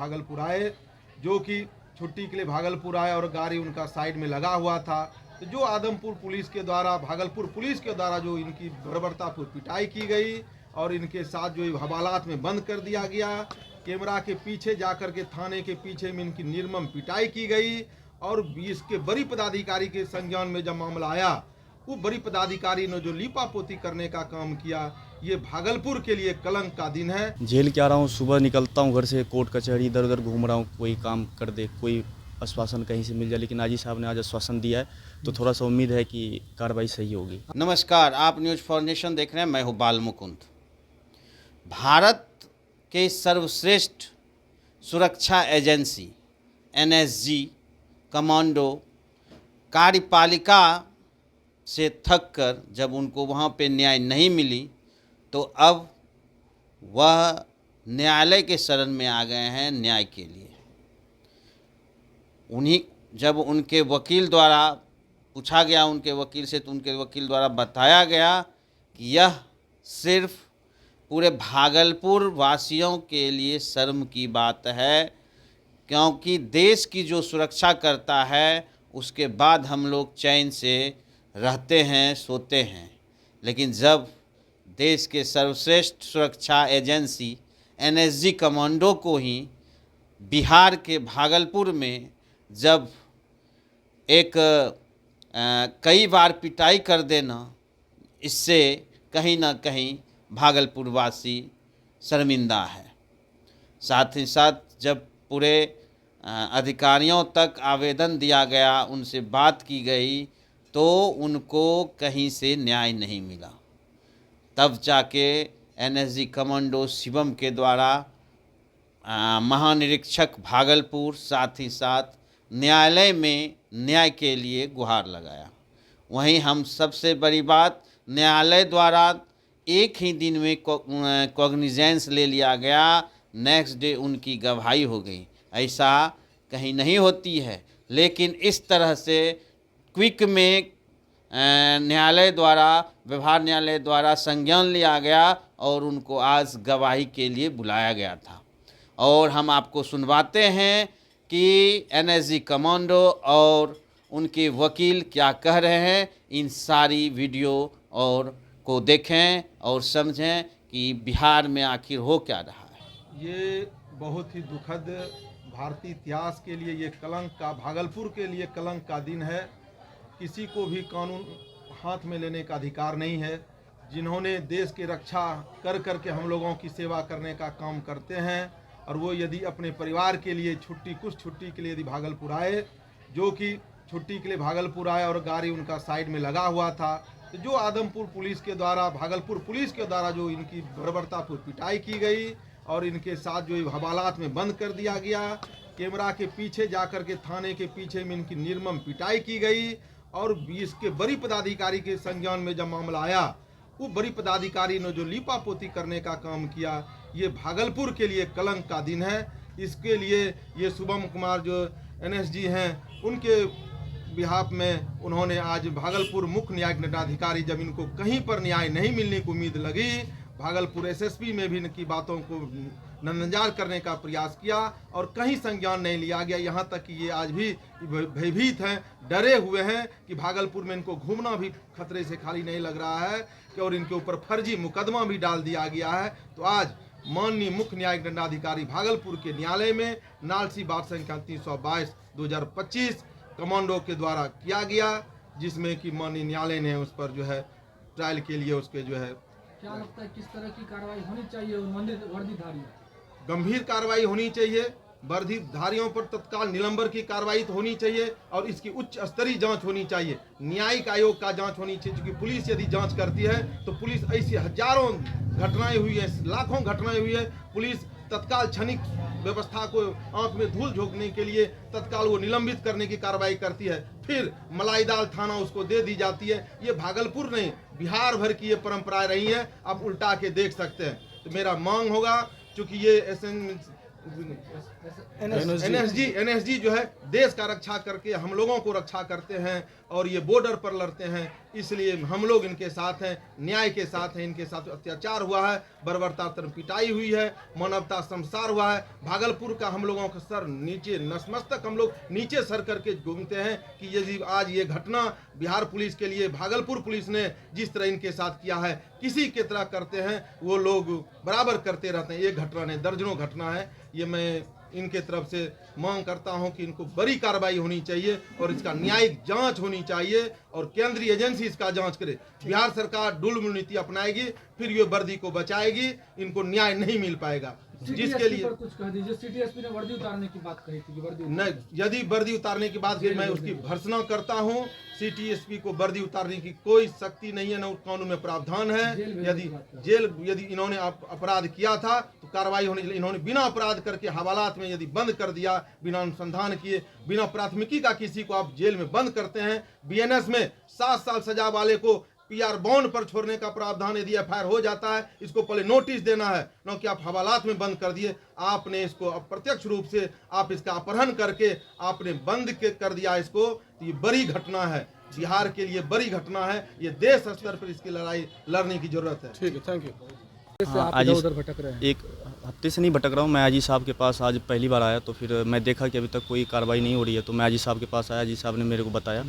भागलपुर आए, जो कि छुट्टी के लिए भागलपुर आए और गाड़ी उनका साइड में लगा हुआ था। तो जो आदमपुर पुलिस के द्वारा, भागलपुर पुलिस के द्वारा जो इनकी बर्बरतापूर्वक पिटाई की गई और इनके साथ जो हवालात में बंद कर दिया गया, कैमरा के पीछे जाकर के थाने के पीछे में इनकी निर्मम पिटाई की गई। और इसके बड़ी पदाधिकारी के संज्ञान में जब मामला आया, वो बड़ी पदाधिकारी ने जो लीपापोती करने का काम किया, ये भागलपुर के लिए कलंक का दिन है। जेल के आ रहा हूँ, सुबह निकलता हूँ घर से, कोर्ट कचहरी इधर उधर घूम रहा हूँ, कोई काम कर दे, कोई आश्वासन कहीं से मिल जाए। लेकिन आजी साहब ने आज आश्वासन दिया है, तो थोड़ा सा उम्मीद है कि कार्रवाई सही होगी। नमस्कार, आप न्यूज़ फॉर नेशन देख रहे हैं। मैं हूँ बाल मुकुंद। भारत के सर्वश्रेष्ठ सुरक्षा एजेंसी एनएसजी कमांडो कार्यपालिका से थक कर जब उनको वहाँ पे न्याय नहीं मिली, तो अब वह न्यायालय के शरण में आ गए हैं न्याय के लिए। जब उनके वकील द्वारा पूछा गया, उनके वकील से, तो उनके वकील द्वारा बताया गया कि यह सिर्फ पूरे भागलपुर वासियों के लिए शर्म की बात है, क्योंकि देश की जो सुरक्षा करता है उसके बाद हम लोग चैन से रहते हैं, सोते हैं। लेकिन जब देश के सर्वश्रेष्ठ सुरक्षा एजेंसी एनएसजी कमांडो को ही बिहार के भागलपुर में जब एक कई बार पिटाई कर देना, इससे कहीं ना कहीं भागलपुर वासी शर्मिंदा है। साथ ही साथ जब पूरे अधिकारियों तक आवेदन दिया गया, उनसे बात की गई, तो उनको कहीं से न्याय नहीं मिला। तब जाके एनएसजी कमांडो शिवम के द्वारा महानिरीक्षक भागलपुर, साथ ही साथ न्यायालय में न्याय के लिए गुहार लगाया। वहीं हम सबसे बड़ी बात, न्यायालय द्वारा एक ही दिन में कॉग्निजेंस ले लिया गया, नेक्स्ट डे उनकी गवाही हो गई। ऐसा कहीं नहीं होती है, लेकिन इस तरह से क्विक में न्यायालय द्वारा, व्यवहार न्यायालय द्वारा संज्ञान लिया गया और उनको आज गवाही के लिए बुलाया गया था। और हम आपको सुनवाते हैं कि एनएसजी कमांडो और उनके वकील क्या कह रहे हैं। इन सारी वीडियो और को देखें और समझें कि बिहार में आखिर हो क्या रहा है। ये बहुत ही दुखद, भारतीय इतिहास के लिए ये कलंक का, भागलपुर के लिए कलंक का दिन है। किसी को भी कानून हाथ में लेने का अधिकार नहीं है। जिन्होंने देश की रक्षा कर करके हम लोगों की सेवा करने का काम करते हैं, और वो यदि अपने परिवार के लिए कुछ छुट्टी के लिए यदि भागलपुर आए, जो कि छुट्टी के लिए भागलपुर आए और गाड़ी उनका साइड में लगा हुआ था, तो जो आदमपुर पुलिस के द्वारा, भागलपुर पुलिस के द्वारा जो इनकी बर्बरतापूर्वक पिटाई की गई और इनके साथ जो हवालात में बंद कर दिया गया, कैमरा के पीछे जाकर के थाने के पीछे में इनकी निर्मम पिटाई की गई। और इसके बड़ी पदाधिकारी के संज्ञान में जब मामला आया, वो बड़ी पदाधिकारी ने जो लीपापोती करने का काम किया, ये भागलपुर के लिए कलंक का दिन है। इसके लिए ये शुभम कुमार जो एनएसजी हैं, उनके बिहाफ में उन्होंने आज भागलपुर मुख्य न्यायिक दंडाधिकारी, जब इनको कहीं पर न्याय नहीं मिलने की उम्मीद लगी, भागलपुर एसएसपी में भी इनकी बातों को नजरअंदाज करने का प्रयास किया और कहीं संज्ञान नहीं लिया गया। यहाँ तक कि ये आज भी भयभीत हैं, डरे हुए हैं कि भागलपुर में इनको घूमना भी खतरे से खाली नहीं लग रहा है कि और इनके ऊपर फर्जी मुकदमा भी डाल दिया गया है। तो आज माननीय मुख्य न्यायिक दंडाधिकारी भागलपुर के न्यायालय में नालसी बात संख्या 322/2025 कमांडो के द्वारा किया गया, जिसमें कि माननीय न्यायालय ने उस पर जो है ट्रायल के लिए उसके जो है, क्या लगता है किस तरह की कार्रवाई होनी चाहिए वर्दीधारी? गंभीर कार्रवाई होनी चाहिए। वर्दीधारियों पर तत्काल निलंबन की कार्रवाई तो होनी चाहिए और इसकी उच्च स्तरीय जांच होनी चाहिए। न्यायिक आयोग का जांच होनी चाहिए, क्योंकि पुलिस यदि जांच करती है तो पुलिस ऐसी हजारों घटनाएं हुई है, लाखों घटनाएं हुई है, पुलिस तत्काल क्षणिक व्यवस्था को आंख में धूल झोंकने के लिए तत्काल वो निलंबित करने की कार्रवाई करती है, फिर मलाईदाल थाना उसको दे दी जाती है। ये भागलपुर नहीं, बिहार भर की ये परंपराएं रही हैं, आप उल्टा के देख सकते हैं। तो मेरा मांग होगा, चूंकि ये एनएसजी जो है देश का रक्षा करके हम लोगों को रक्षा करते हैं और ये बॉर्डर पर लड़ते हैं, इसलिए हम लोग इनके साथ हैं, न्याय के साथ हैं। इनके साथ अत्याचार हुआ है, बर्बरता पिटाई हुई है, मानवता संसार हुआ है। भागलपुर का हम लोगों का सर नीचे नतमस्तक हम लोग नीचे सर करके घूमते हैं कि यदि आज ये घटना बिहार पुलिस के लिए भागलपुर पुलिस ने जिस तरह इनके साथ किया है, किसी के तरह करते हैं वो लोग बराबर करते रहते हैं। एक घटना नहीं, दर्जनों घटना है। ये मैं इनके तरफ से मांग करता हूं कि इनको बड़ी कार्रवाई होनी चाहिए और इसका न्यायिक जांच होनी चाहिए और केंद्रीय एजेंसी इसका जांच करे। बिहार सरकार डुल्म नीति अपनाएगी, फिर ये वर्दी को बचाएगी, इनको न्याय नहीं मिल पाएगा। जिसके लिए पर कुछ कह दीजिए, सीटीएसपी ने वर्दी उतारने की बात कही थी कि वर्दी नहीं, यदि वर्दी उतारने की बात फिर मैं उसकी भर्त्सना करता हूं। सीटीएसपी को वर्दी उतारने की कोई शक्ति नहीं है, न कानून में प्रावधान है। यदि इन्होंने अपराध किया था तो कार्रवाई होनी चाहिए। इन्होंने बिना अपराध करके हवालात में यदि बंद कर दिया, बिना अनुसंधान किए, बिना प्राथमिकी का किसी को आप जेल में बंद करते हैं। बीएनएस में 7 साल सजा वाले को पीआर बॉन्ड पर छोड़ने का प्रावधान यदि एफआईआर हो जाता है, इसको पहले नोटिस देना है, न कि आप हवालात में बंद कर दिए। आपने इसको अप्रत्यक्ष रूप से आप इसका अपहरण करके आपने बंद कर दिया इसको। तो ये बड़ी घटना है, बिहार के लिए बड़ी घटना है। ये देश स्तर पर इसकी लड़ाई लड़ने की जरूरत है। ठीक है, थैंक यू। आज उधर भटक रहे हैं। एक हफ्ते से नहीं भटक रहा हूँ। मैं आजी साहब के पास आज पहली बार आया, तो फिर मैं देखा कि अभी तक कोई कार्रवाई नहीं हो रही है, तो मैं आजी साहब के पास आया। आजी साहब ने मेरे को बताया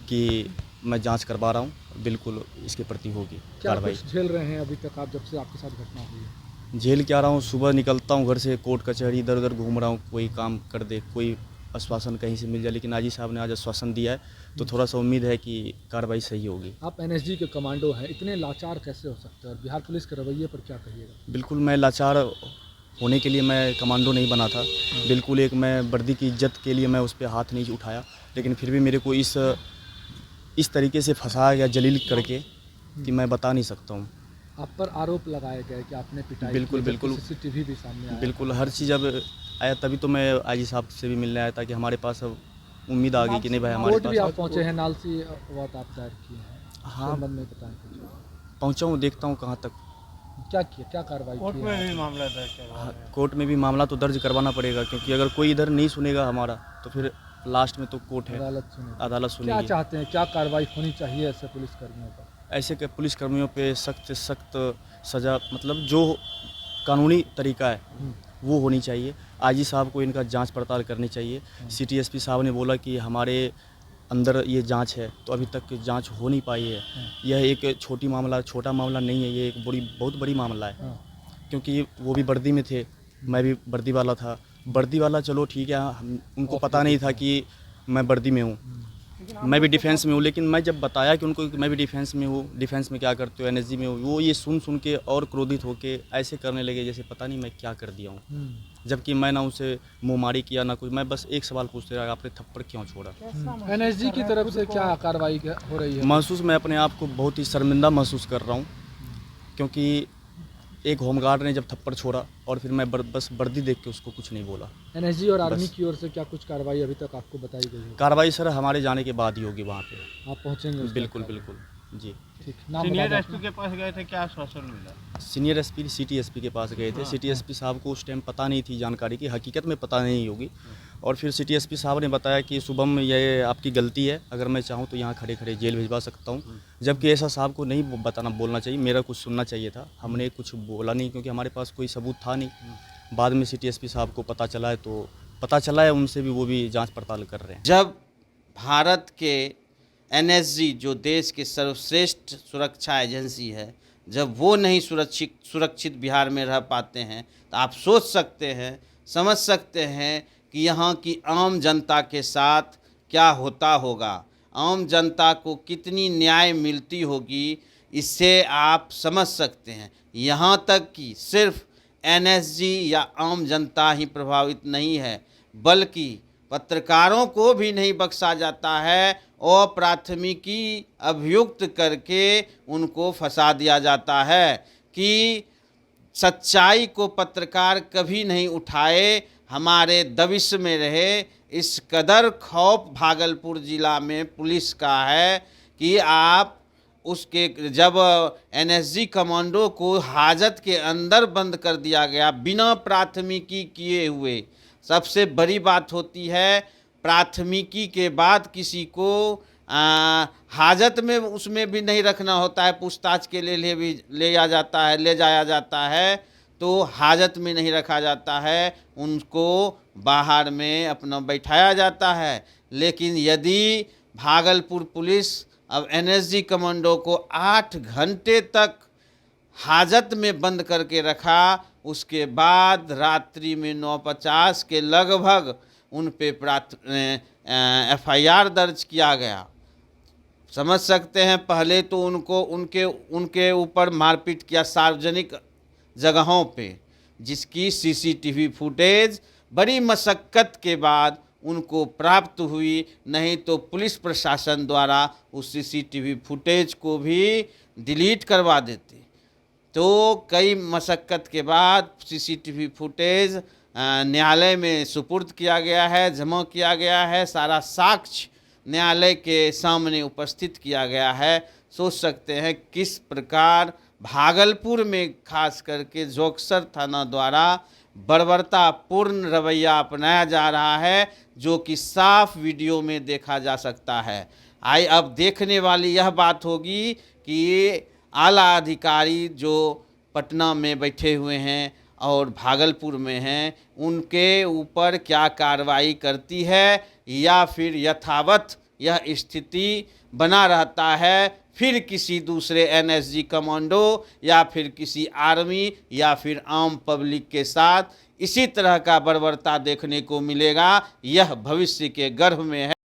कि मैं जांच करवा रहा हूँ, बिल्कुल इसके प्रति होगी क्या कार्रवाई। कुछ झेल रहे हैं अभी तक आप, जब से आपके साथ घटना हुई है? झेल क्या रहा हूँ, सुबह निकलता हूँ घर से, कोर्ट कचहरी इधर उधर घूम रहा हूँ, कोई काम कर दे, कोई आश्वासन कहीं से मिल जाए। लेकिन आजी साहब ने आज आश्वासन दिया है, तो थोड़ा सा उम्मीद है कि कार्रवाई सही होगी। आप एनएसजी के कमांडो हैं, इतने लाचार कैसे हो सकते हैं और बिहार पुलिस के रवैये पर क्या कहिएगा? बिल्कुल, मैं लाचार होने के लिए मैं कमांडो नहीं बना था। बिल्कुल, एक मैं वर्दी की इज्जत के लिए मैं उस पर हाथ नहीं उठाया, लेकिन फिर भी मेरे को इस तरीके से फंसाया गया जलील करके कि मैं बता नहीं सकता हूँ। आप पर आरोप लगाए गए कि आपने पिटाई बिल्कुल, की, बिल्कुल। सीसीटीवी भी सामने आया। बिल्कुल, हर चीज़ अब आया, तभी तो मैं आजी साहब से भी मिलने आया था कि हमारे पास अब उम्मीद आ गई कि नहीं भाई हमारे कोर्ट पास। भी आप पहुंचे हैं, नालसी वाद आप दायर किए हैं, हाँ। संबंध में बताएं कुछ। पहुँचा हूँ, देखता हूँ कहाँ तक। क्या किया, क्या कार्रवाई की है? हाँ, कोर्ट में भी मामला तो दर्ज करवाना पड़ेगा, क्योंकि अगर कोई इधर नहीं सुनेगा हमारा तो फिर लास्ट में तो कोर्ट है, अदालत सुनेगी। अदालत क्या सुनेगी। चाहते हैं, क्या कार्रवाई होनी चाहिए ऐसे पुलिसकर्मियों पर? ऐसे के पुलिसकर्मियों पे सख्त से सख्त सज़ा, मतलब जो कानूनी तरीका है वो होनी चाहिए। आजी साहब को इनका जांच पड़ताल करनी चाहिए। सीटीएसपी साहब ने बोला कि हमारे अंदर ये जांच है, तो अभी तक जांच हो नहीं पाई है। यह एक छोटा मामला नहीं है, ये एक बहुत बड़ी मामला है, क्योंकि वो भी वर्दी में थे, मैं भी वर्दी वाला था। वर्दी वाला चलो ठीक है, उनको पता नहीं था कि मैं वर्दी में हूँ, मैं भी डिफेंस में हूँ। लेकिन मैं जब बताया कि उनको कि मैं भी डिफेंस में हूँ, डिफेंस में क्या करते हो, एनएसजी में हूँ, वो ये सुन के और क्रोधित होके ऐसे करने लगे जैसे पता नहीं मैं क्या कर दिया हूँ। जबकि मैं ना उनसे मुँहमारी किया ना कुछ, मैं बस एक सवाल पूछते रहा, आपने थप्पड़ क्यों छोड़ा। एनएसजी की तरफ से क्या कार्रवाई हो रही है? महसूस मैं अपने आप को बहुत ही शर्मिंदा महसूस कर रहा हूँ, क्योंकि एक होमगार्ड ने जब थप्पड़ छोड़ा और फिर मैं बस वर्दी देख के उसको कुछ नहीं बोला। एनएसजी और आर्मी की ओर से क्या कुछ कार्रवाई अभी तक आपको बताई गई है? कार्रवाई सर हमारे जाने के बाद ही होगी वहाँ पे। आप पहुंचेंगे उसके बिल्कुल बाद? बिल्कुल जी। ठीक, नाम सीनियर बता दें एसपी के पास गए थे, क्या आश्वासन मिला? सीनियर एसपी सीटीएसपी के पास गए थे। सीटीएसपी साहब को उस टाइम पता नहीं थी जानकारी की, हकीकत में पता नहीं होगी। और फिर सीटीएसपी साहब ने बताया कि शुभम ये आपकी गलती है, अगर मैं चाहूँ तो यहाँ खड़े खड़े जेल भिजवा सकता हूँ। जबकि ऐसा साहब को नहीं बोलना चाहिए, मेरा कुछ सुनना चाहिए था। हमने कुछ बोला नहीं, क्योंकि हमारे पास कोई सबूत था नहीं। बाद में सीटीएसपी साहब को पता चला है उनसे भी, वो भी जाँच पड़ताल कर रहे हैं। जब भारत के एनएसजी जो देश के सर्वश्रेष्ठ सुरक्षा एजेंसी है, जब वो नहीं सुरक्षित बिहार में रह पाते हैं, तो आप सोच सकते हैं, समझ सकते हैं कि यहाँ की आम जनता के साथ क्या होता होगा, आम जनता को कितनी न्याय मिलती होगी, इससे आप समझ सकते हैं। यहाँ तक कि सिर्फ एनएसजी या आम जनता ही प्रभावित नहीं है, बल्कि पत्रकारों को भी नहीं बख्शा जाता है और प्राथमिकी अभियुक्त करके उनको फंसा दिया जाता है कि सच्चाई को पत्रकार कभी नहीं उठाए, हमारे दबिश में रहे। इस कदर खौफ भागलपुर ज़िला में पुलिस का है कि आप उसके जब एनएसजी कमांडो को हाजत के अंदर बंद कर दिया गया बिना प्राथमिकी किए हुए। सबसे बड़ी बात होती है प्राथमिकी के बाद किसी को हाजत में उसमें भी नहीं रखना होता है, पूछताछ के लिए ले जाया जाता है तो हाजत में नहीं रखा जाता है, उनको बाहर में अपना बैठाया जाता है। लेकिन यदि भागलपुर पुलिस अब एनएसजी कमांडो को 8 घंटे तक हाजत में बंद करके रखा, उसके बाद रात्रि में 9:50 के लगभग उन पे FIR दर्ज किया गया। समझ सकते हैं, पहले तो उनके ऊपर मारपीट किया सार्वजनिक जगहों पे, जिसकी CCTV फुटेज बड़ी मशक्क़त के बाद उनको प्राप्त हुई, नहीं तो पुलिस प्रशासन द्वारा उस CCTV फुटेज को भी डिलीट करवा देते। तो कई मशक्क़त के बाद CCTV फुटेज न्यायालय में सुपुर्द किया गया है, जमा किया गया है, सारा साक्ष्य न्यायालय के सामने उपस्थित किया गया है। सोच सकते हैं किस प्रकार भागलपुर में खास करके जोगसर थाना द्वारा बर्बरतापूर्ण रवैया अपनाया जा रहा है, जो कि साफ वीडियो में देखा जा सकता है। अब देखने वाली यह बात होगी कि ये आला अधिकारी जो पटना में बैठे हुए हैं और भागलपुर में हैं, उनके ऊपर क्या कार्रवाई करती है या फिर यथावत यह स्थिति बना रहता है, फिर किसी दूसरे एनएसजी कमांडो या फिर किसी आर्मी या फिर आम पब्लिक के साथ इसी तरह का बर्बरता देखने को मिलेगा। यह भविष्य के गर्भ में है।